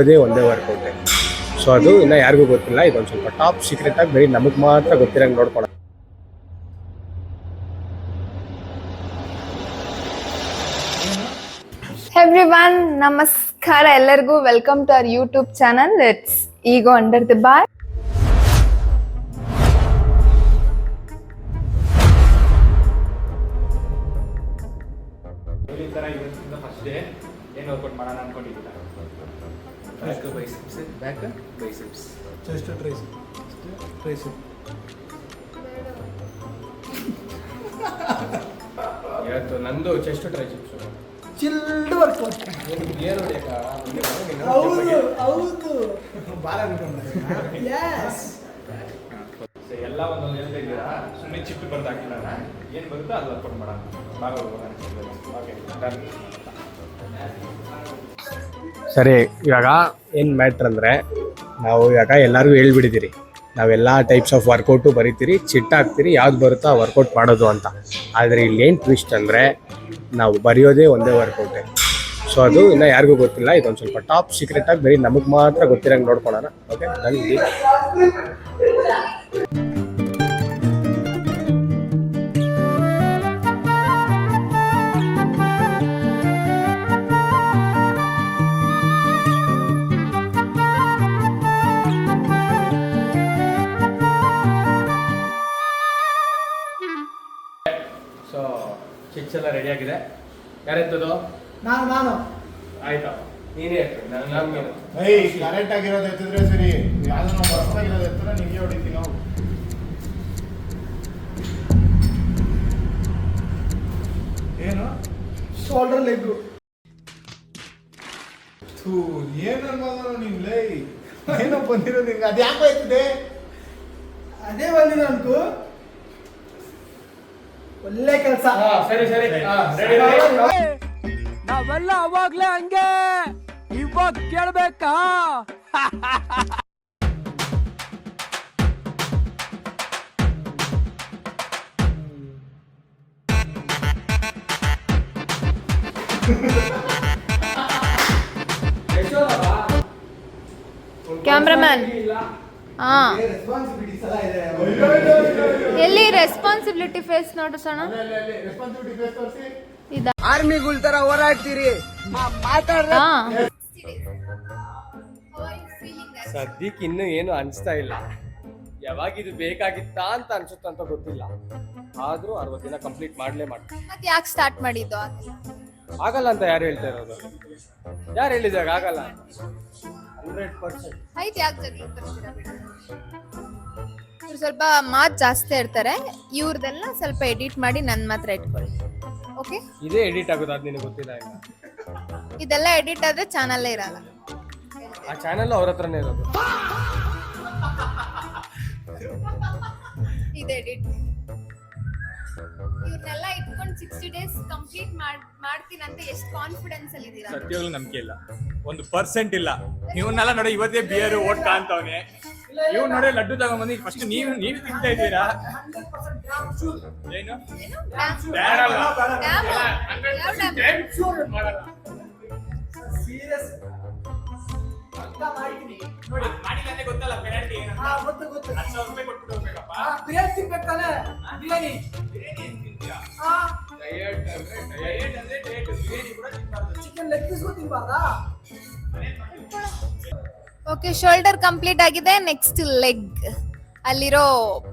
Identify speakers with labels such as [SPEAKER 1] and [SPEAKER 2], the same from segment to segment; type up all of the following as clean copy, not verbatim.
[SPEAKER 1] ಅದೇ ಒಂದೇ workout. So ಅದು ಇನ್ನ ಯಾರಿಗೂ ಗೊತ್ತಿಲ್ಲ. ಇದೊಂದು ಸ್ವಲ್ಪ ಟಾಪ್ ಸೀಕ್ರೆಟ್ ಆಗಿ ಬರೀ ನಮಗೆ ಮಾತ್ರ ಗೊತ್ತಿರಂಗೆ ನೋಡ್ಕೊಳ್ಳೋಣ.
[SPEAKER 2] ಎವ್ರಿವನ್, ನಮಸ್ಕಾರ ಎಲ್ಲರಿಗೂ. Welcome to our YouTube channel it's ego under the bar.
[SPEAKER 3] ಏನು ವರ್ಕೌಟ್ ಮಾಡೋಣ ಅನ್ಕೊಂಡಿದ್ದೀರಾ? Back biceps, back biceps,
[SPEAKER 4] chest tricep.
[SPEAKER 3] ಇವತ್ತು ನಂದು ಚೆಸ್ಟ್ ಟ್ರೈಸೆಪ್ಸ್
[SPEAKER 4] ಚಿಲ್ಡ್ ವರ್ಕೌಟ್.
[SPEAKER 3] ಏನು ಹೊಡಿಯಕ್ಕ?
[SPEAKER 4] ಹೌದು ಬಾರ ಯಸ್.
[SPEAKER 3] ಎಲ್ಲ ಒಂದೊಂದು ಹೇಳ್ತಾ ಇದ್ದೀರಾ, ಸುಮ್ಮನೆ ಚಿಟ್ಟು ಬರ್ದಾಕಿಲ್ಲ. ಏನು ಬರುತ್ತೋ ಅದು ವರ್ಕೌಟ್ ಮಾಡೋಣ. Okay done.
[SPEAKER 1] ಸರಿ, ಇವಾಗ ಏನು ಮ್ಯಾಟ್ರ್ ಅಂದರೆ, ನಾವು ಇವಾಗ ಎಲ್ಲರಿಗೂ ಹೇಳ್ಬಿಟ್ಟಿದ್ದೀರಿ, ನಾವೆಲ್ಲ ಟೈಪ್ಸ್ ಆಫ್ ವರ್ಕೌಟು ಬರೀತೀರಿ, ಚಿಟ್ಟಾಗ್ತೀರಿ, ಯಾವ್ದು ಬರುತ್ತೋ ಆ ವರ್ಕೌಟ್ ಮಾಡೋದು ಅಂತ. ಆದರೆ ಇಲ್ಲೇನು ಟ್ವಿಸ್ಟ್ ಅಂದರೆ, ನಾವು ಬರೆಯೋದೇ ಒಂದೇ ವರ್ಕೌಟೇ. ಸೊ ಅದು ಇನ್ನೂ ಯಾರಿಗೂ ಗೊತ್ತಿಲ್ಲ. ಇದೊಂದು ಸ್ವಲ್ಪ ಟಾಪ್ ಸೀಕ್ರೆಟ್ ಆಗಿ ಬರೀ ನಮಗೆ ಮಾತ್ರ ಗೊತ್ತಿರಂಗೆ ನೋಡ್ಕೊಳ್ಳೋಣ. ಓಕೆ, ನನಗೆ
[SPEAKER 3] ಸೊ ಚಿಟ್ಸ್ ಎಲ್ಲ ರೆಡಿ ಆಗಿದೆ. ಯಾರೆತ್ತದು?
[SPEAKER 4] ನಾನು
[SPEAKER 3] ಆಯ್ತಾ, ನೀನೇ ಎತ್ತು. ನಮ್ಗೆ
[SPEAKER 4] ಕರೆಕ್ಟ್ ಆಗಿರೋದು ಎತ್ತಿದ್ರೆ ಸರಿ. ಯಾವ್ದೋ ಹೊಸದಾಗಿರೋದು ಎತ್ತಿದ್ರೆ ನಿಮಗೆ ಹೊಡಿತೀವಿ ನಾವು. ಏನು ಶೋಲ್ಡರ್ ಲೆಗ್. ಏನು ಅನ್ಬೋದು ನೀನ್ ಲೈ. ಏನೋ ಬಂದಿರೋ ನಿಂಗೆ ಅದು ಯಾಕೆ ಹೋಯ್ತಿದೆ? ಅದೇ ಬಂದಿರೋ ಅನ್ಕು. ಒಳ್ಳೆ ಕೆಲಸ.
[SPEAKER 3] ಸರಿ ರೆಡಿ.
[SPEAKER 5] ನಾವೆಲ್ಲ ಅವಾಗ್ಲೇ ಹಂಗೆ, ಇವಾಗ ಕೇಳ್ಬೇಕಾ?
[SPEAKER 2] ಕ್ಯಾಮ್ರಾಮನ್, ಹಾ,
[SPEAKER 4] ರೆಸ್ಪಾನ್ಸಿಬಿಲಿಟಿ ಸಲ ಇದೆ.
[SPEAKER 2] ಎಲ್ಲಿ ರೆಸ್ಪಾನ್ಸಿಬಿಲಿಟಿ ಫೇಸ್ ನೋಡಿಸೋಣ.
[SPEAKER 4] ರೆಸ್ಪಾನ್ಸಿಬಿಲಿಟಿ ಫೇಸ್ ತೋರಿಸಿ.
[SPEAKER 5] ಆರ್ಮಿಗಳ ತರ ಹೋರಾಡ್ತೀರಿ, ಮಾತಾಡ್ರ.
[SPEAKER 1] ಸದ್ಯಕ್ಕೆ ಇನ್ನೂ ಏನು ಅನಿಸ್ತಾ ಇಲ್ಲ. ಯಾವಾಗ ಇದು ಬೇಕಾಗಿತ್ತಾ ಅಂತ ಅನ್ಸುತ್ತಂತ ಗೊತ್ತಿಲ್ಲ. ಆದರೂ 60 ದಿನ ಕಂಪ್ಲೀಟ್ ಮಾಡಲೇ ಮಾಡ್ತೀನಿ.
[SPEAKER 2] ಮತ್ತೆ ಯಾಕೆ ಸ್ಟಾರ್ಟ್ ಮಾಡಿದ್ದು?
[SPEAKER 1] ಆಗಲ್ಲ ಅಂತ ಯಾರು ಹೇಳ್ತಾ ಇರೋದು? ಯಾರು ಹೇಳಿದಾಗ ಆಗಲ್ಲ? 100%.
[SPEAKER 2] ಆಯ್ತು, ಯಾಕೆ ಜಗಳ ಬರ್ತೀರಾ? ಇವ್ರು ಸ್ವಲ್ಪ ಮಾತು ಜಾಸ್ತಿ ಇರ್ತಾರೆ. ಇವ್ರದೆಲ್ಲ ಸ್ವಲ್ಪ ಎಡಿಟ್ ಮಾಡಿ ನನ್ನ ಮಾತ್ರ ಇಟ್ಕೊಳ್ಳಿ. ಓಕೆ,
[SPEAKER 1] ಇದೇ ಎಡಿಟ್ ಆಗೋದು, ಅದು ನಿನಗೆ ಗೊತ್ತಿಲ್ಲ. ಈಗ
[SPEAKER 2] ಇದೆಲ್ಲ ಎಡಿಟ್ ಆದ್ರೆ ಚಾನಲ್ಲೇ ಇರಲ್ಲ.
[SPEAKER 1] ಆ ಚಾನಲ್ ಅವ್ರ ಹತ್ರನೇ ಇರೋದು.
[SPEAKER 2] ಇದು ಎಡಿಟ್. ಇವ್ರನ್ನೆಲ್ಲ ಇಟ್ಕೊಂಡು 60 ಡೇಸ್ ಕಂಪ್ಲೀಟ್ ಮಾಡ್ತೀನಂತ ಎಷ್ಟು ಕಾನ್ಫಿಡೆನ್ಸ್ ಅಲ್ಲಿ ಇದ್ದೀರಾ?
[SPEAKER 3] ಸತ್ಯವಾಗ್ಲೂ ನಂಬಿಕೆ ಇಲ್ಲ, 1% ಇಲ್ಲ. ಇವನ್ನೆಲ್ಲ ನೋಡಿ, ಇವತ್ತೇ ಬಿಯರ್ ಓಟ್ ಕಾಣ್ತವನೆ. ಇವ್ ನೋಡಿ ಲಡ್ಡು ತಗೊಂಡ್ಬಂದು ಫಸ್ಟ್ ನೀವು ತಿಂತಾ ಇದ್ದೀರಾ. ಏನು
[SPEAKER 4] ಸೀರಿಯಸ್
[SPEAKER 3] ಮಾಡಿದ್ರೆ ಗೊತ್ತಲ್ಲ ಪೆನಾಲ್ಟಿ ಏನು ಅಂತ.
[SPEAKER 4] ಗೊತ್ತು
[SPEAKER 3] 10,000 ರೂಪಾಯಿ ಕೊಟ್ಟು ಹೋಗ್ಬೇಕಪ್ಪ.
[SPEAKER 4] ಬಿರಿಯಾನಿ ತಿನ್ಬೇಕಾನೆ. ಬಿರಿಯಾನಿ
[SPEAKER 3] ಡಯಟ್ ಅಂದ್ರೆ ಬಿರಿಯಾನಿ ಕೂಡ ತಿನ್ಬಾರ್ದು.
[SPEAKER 4] ಚಿಕನ್ ಲೆಗ್ ಪೀಸ್ ತಿನ್ಬಾರ್ದಾ?
[SPEAKER 2] ಓಕೆ, ಶೋಲ್ಡರ್ ಕಂಪ್ಲೀಟ್ ಆಗಿದೆ. Next leg. ಅಲ್ಲಿರೋ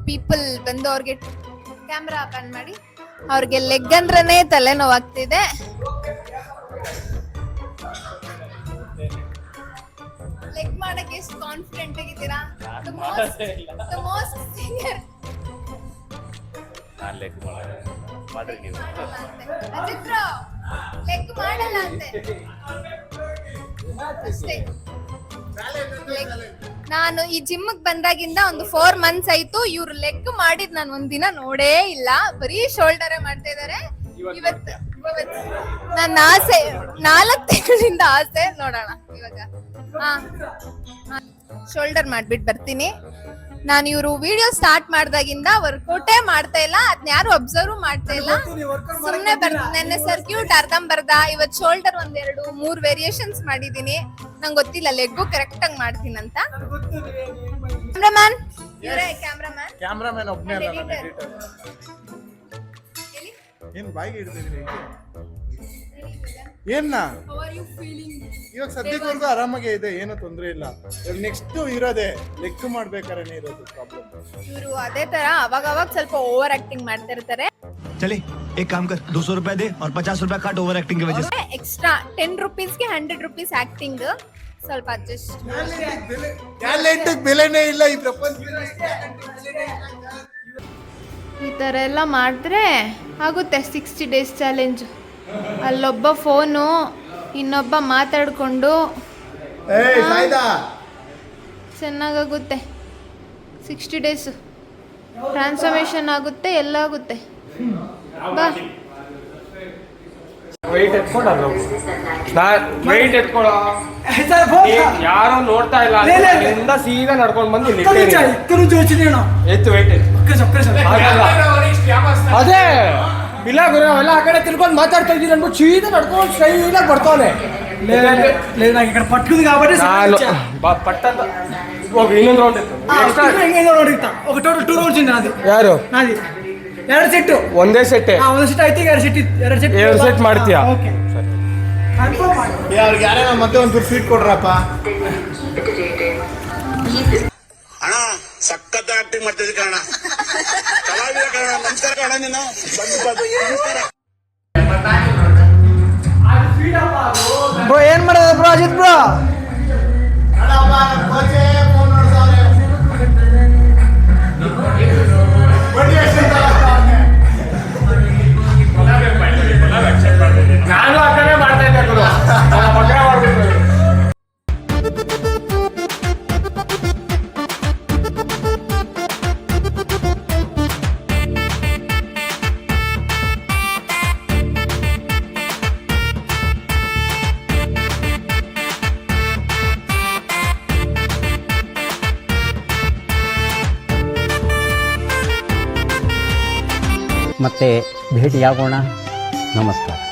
[SPEAKER 2] ಪೀಪಲ್ ಬಂದು ಅವ್ರಿಗೆ ಕ್ಯಾಮ್ರಾ ಆನ್ ಮಾಡಿ. ಅವ್ರಿಗೆ ಲೆಗ್ ಅಂದ್ರೇನೆ ತಲೆನೋವಾಗ್ತಿದೆ. ಲೆಗ್ ಮಾಡಕ್ಕೆ ಎಷ್ಟು ಕಾನ್ಫಿಡೆಂಟ್ ಆಗಿದ್ದೀರಾ? The most senior.
[SPEAKER 3] ನಾನು ಲೆಗ್ ಮಾಡ್ರಿ ನೀವು.
[SPEAKER 2] ಅಜಿತ್ ಬ್ರೋ, ಲೆಗ್ ಮಾಡಲ್ಲ ಅಂತೆ ಅಷ್ಟೇ. ನಾನು ಈ ಜಿಮ್ಗೆ ಬಂದಾಗಿಂದ ಒಂದು 4 months ಆಯ್ತು. ಇವ್ರು ಲೆಗ್ ಮಾಡಿದ್ ನಾನು ಒಂದಿನ ನೋಡೇ ಇಲ್ಲ. ಬರೀ ಶೋಲ್ಡರೇ ಮಾಡ್ತಾ ಇದಾರೆ. ಇವತ್ತು ನನ್ನ ಆಸೆ, 4 ತಿಂಗಳಿಂದ ಆಸೆ. ನೋಡೋಣ ಇವಾಗ. ಶೋಲ್ಡರ್ ಮಾಡ್ಬಿಟ್ಟು ಬರ್ತೀನಿ. ನಾನು ಇವರು ವಿಡಿಯೋ ಸ್ಟಾರ್ಟ್ ಮಾಡ್ದಾಗಿಂದ ವರ್ಕೌಟೇ ಮಾಡ್ತಾ ಇಲ್ಲ, ಅದನ್ನ ಯಾರು ಅಬ್ಸರ್ವ್ ಮಾಡ್ತಾ ಇಲ್ಲ. ಸುಮ್ನೆ ನೆನ್ನೆ ಸರ್ಕ್ಯೂಟ್ ಅರ್ಧಂಬರ್ಧ, ಇವತ್ತು ಶೋಲ್ಡರ್ 1-2-3 ವೇರಿಯೇಷನ್ಸ್ ಮಾಡಿದೀನಿ. ನಂಗೆ ಗೊತ್ತಿಲ್ಲ ಲೆಗ್ಗು ಕರೆಕ್ಟ್ ಆಗಿ ಮಾಡ್ತೀನಿ ಅಂತ. ಕ್ಯಾಮ್ರಾಮನ್ ಇವರೇ
[SPEAKER 4] ಕ್ಯಾಮ್ರಾಮನ್ ಒಬ್ಬನೇ ಅಲ್ಲ, ನಾನು ಎಡಿಟರ್. ಏನು ಬಾಯಿಗೆ ಹಿಡ್ತಿದ್ರಿ ಏನ್ನ? ಇವಾಗ ಸದ್ಯಕ್ಕವರೆಗೂ ಆರಾಮಾಗೆ ಇದೆ, ಏನೋ ತೊಂದರೆ ಇಲ್ಲ. ನೆಕ್ಸ್ಟ್ ಇರೋದೇ ಲೆಗ್ ಮಾಡ್ಬೇಕಾರೇನೆ ಇರೋದು ಪ್ರಾಬ್ಲಮ್.
[SPEAKER 2] ಇವರು ಅದೇ ತರ ಅವಾಗ ಸ್ವಲ್ಪ ಓವರ್ ಆಕ್ಟಿಂಗ್ ಮಾಡ್ತಾ ಇರ್ತಾರೆ.
[SPEAKER 6] चले एक काम कर 200 रुपए दे और 50 रुपए काट ओवर एक्टिंग की वजह से.
[SPEAKER 2] ಎಕ್ಸ್ಟ್ರಾ 10 ರೂಪೀಸ್ಗೆ 100 ರೂಪೀಸ್ ಆಕ್ಟಿಂಗ್, ಸ್ವಲ್ಪ ಅಡ್ಜಸ್ಟ್.
[SPEAKER 4] ಟ್ಯಾಲೆಂಟ್ ಬೆಲೆನೇ ಇಲ್ಲ ಈ ಪ್ರಪಂಚದಲ್ಲಿ.
[SPEAKER 2] ಈ ಥರ ಎಲ್ಲ ಮಾಡಿದ್ರೆ ಆಗುತ್ತೆ 60 ಡೇಸ್ ಚಾಲೆಂಜ್. ಅಲ್ಲೊಬ್ಬ ಫೋನು, ಇನ್ನೊಬ್ಬ ಮಾತಾಡಿಕೊಂಡು ಚೆನ್ನಾಗಾಗುತ್ತೆ. 60 ಡೇಸು ಟ್ರಾನ್ಸ್ಫಾರ್ಮೇಷನ್ ಆಗುತ್ತೆ, ಎಲ್ಲ ಆಗುತ್ತೆ. ಬಾ
[SPEAKER 1] ವೆಯ್ಟ್ ಎತ್ಕೊಂಡು ಅದು ವೆಯ್ಟ್ ಎತ್ಕೊಳ್ಳೋ ಯಾರೋ ನೋಡ್ತಾ ಇಲ್ಲ, ಅಲ್ಲಿಂದ ಸೀದಾ ನಡ್ಕೊಂಡು ಬಂದು ಇಲ್ಲಿ ಎತ್ತು ವೆಯ್ಟ್ ಅದೇ ಇಲ್ಲ ಗುರು, ಅವೆಲ್ಲ ಆ ಕಡೆ ತಿಳ್ಕೊಂಡು ಮಾತಾಡ್ತಾ ಇದ್ದೀನಿ ಅನ್ಬಿಟ್ಟು ಸೀದಾ ನಡ್ಕೊಂಡು ಸ್ಟೈಲಾಗಿ ಬರ್ತಾನೆ. ನಾನು ಪಟ್ಟಂತ ಹೋಗಿ ಇನ್ನೊಂದು ರೌಂಡ್ ಇತ್ತು. ಯಾರು
[SPEAKER 5] ಎರಡು ಸೆಟ್,
[SPEAKER 1] ಒಂದೇ ಸೆಟ್,
[SPEAKER 5] ಒಂದು ಸೆಟ್ ಆಯ್ತು.
[SPEAKER 1] ಎರಡು ಸೆಟ್ ಮಾಡ್ತೀಯಾ?
[SPEAKER 4] ಅವ್ರಿಗೆ ಯಾರೇನ ಮತ್ತೆ ಒಂಚೂರು ಸ್ವೀಟ್ ಕೊಡ್ರಪ್ಪ.
[SPEAKER 7] ಅಣ್ಣ ಸಖತ್ ಆಕ್ಟಿಂಗ್ ಮಾಡ್ತಿದ್ದೆ ಕಣ, ಕಲಾವಿದ ಕಣ. ನಮಸ್ಕಾರ ಕಣ, ನೀನು
[SPEAKER 5] ಬ್ರೋ ಏನ್ ಮಾಡೋದು ಬ್ರೋ ಅಜಿತ್ ಬ್ರೋ?
[SPEAKER 1] ನಾನು ಆ ಕಡೆ ಮಾಡ್ತಾ ಇದ್ದೆ ಗುರು, ಪಕ್ಕ ಮಾಡ್ಬಿಟ್ಟು.
[SPEAKER 8] ಮತ್ತೆ ಭೇಟಿಯಾಗೋಣ. ನಮಸ್ಕಾರ.